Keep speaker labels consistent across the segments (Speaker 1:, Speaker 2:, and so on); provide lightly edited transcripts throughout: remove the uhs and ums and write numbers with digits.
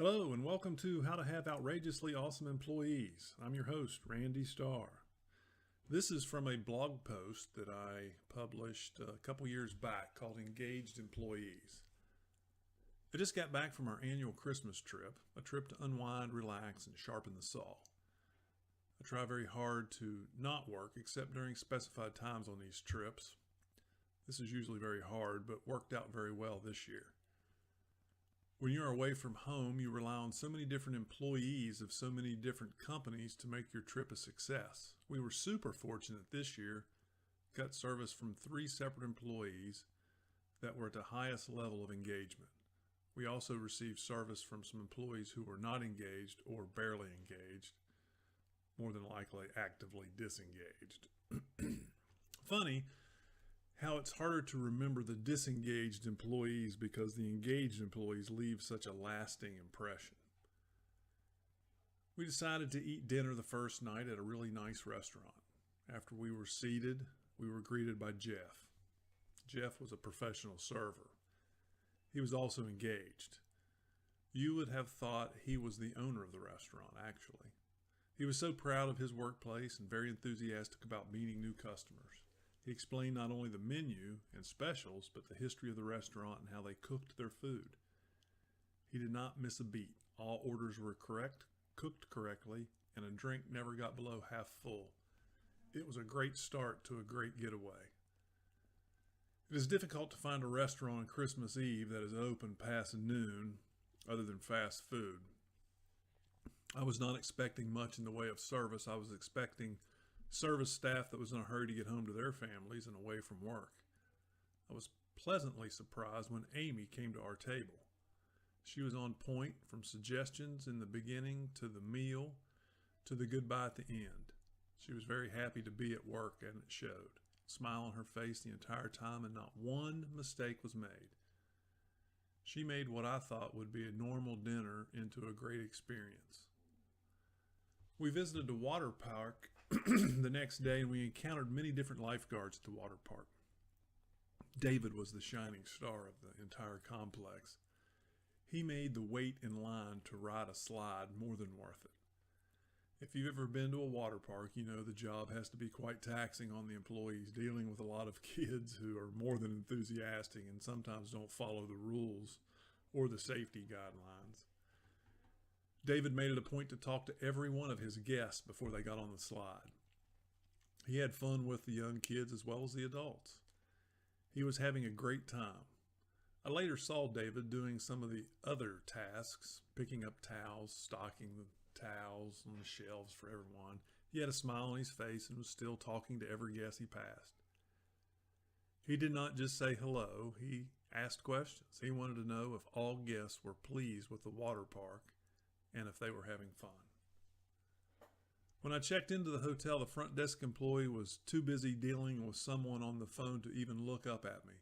Speaker 1: Hello and welcome to How to Have Outrageously Awesome Employees. I'm your host, Randy Starr. This is from a blog post that I published a couple years back called Engaged Employees. I just got back from our annual Christmas trip, a trip to unwind, relax, and sharpen the saw. I try very hard to not work except during specified times on these trips. This is usually very hard, but worked out very well this year. When you're away from home, you rely on so many different employees of so many different companies to make your trip a success. We were super fortunate this year, got service from 3 separate employees that were at the highest level of engagement. We also received service from some employees who were not engaged or barely engaged, more than likely actively disengaged. Funny how it's harder to remember the disengaged employees because the engaged employees leave such a lasting impression. We decided to eat dinner the first night at a really nice restaurant. After we were seated, we were greeted by Jeff. Jeff was a professional server. He was also engaged. You would have thought he was the owner of the restaurant, actually. He was so proud of his workplace and very enthusiastic about meeting new customers. He explained not only the menu and specials, but the history of the restaurant and how they cooked their food. He did not miss a beat. All orders were correct, cooked correctly, and a drink never got below half full. It was a great start to a great getaway. It is difficult to find a restaurant on Christmas Eve that is open past noon other than fast food. I was not expecting much in the way of service. I was expecting service staff that was in a hurry to get home to their families and away from work. I was pleasantly surprised when Amy came to our table. She was on point from suggestions in the beginning to the meal to the goodbye at the end. She was very happy to be at work and it showed. Smile on her face the entire time and not one mistake was made. She made what I thought would be a normal dinner into a great experience. We visited the water park the next day, and we encountered many different lifeguards at the water park. David was the shining star of the entire complex. He made the wait in line to ride a slide more than worth it. If you've ever been to a water park, you know the job has to be quite taxing on the employees, dealing with a lot of kids who are more than enthusiastic and sometimes don't follow the rules or the safety guidelines. David made it a point to talk to every one of his guests before they got on the slide. He had fun with the young kids as well as the adults. He was having a great time. I later saw David doing some of the other tasks, picking up towels, stocking the towels on the shelves for everyone. He had a smile on his face and was still talking to every guest he passed. He did not just say hello, he asked questions. He wanted to know if all guests were pleased with the water park and if they were having fun. When I checked into the hotel, the front desk employee was too busy dealing with someone on the phone to even look up at me,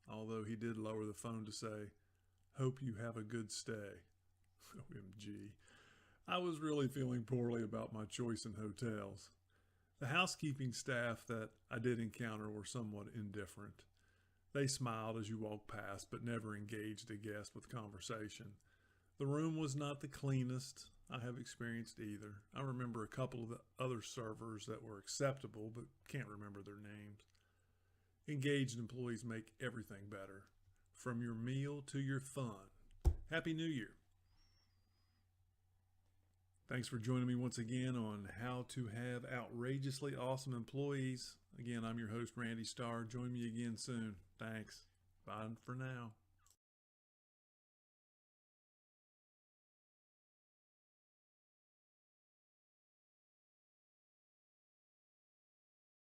Speaker 1: although he did lower the phone to say, "Hope you have a good stay." OMG. I was really feeling poorly about my choice in hotels. The housekeeping staff that I did encounter were somewhat indifferent. They smiled as you walked past, but never engaged a guest with conversation. The room was not the cleanest I have experienced either. I remember a couple of the other servers that were acceptable, but can't remember their names. Engaged employees make everything better, from your meal to your fun. Happy New Year. Thanks for joining me once again on How to Have Outrageously Awesome Employees. Again, I'm your host, Randy Starr. Join me again soon. Thanks. Bye for now.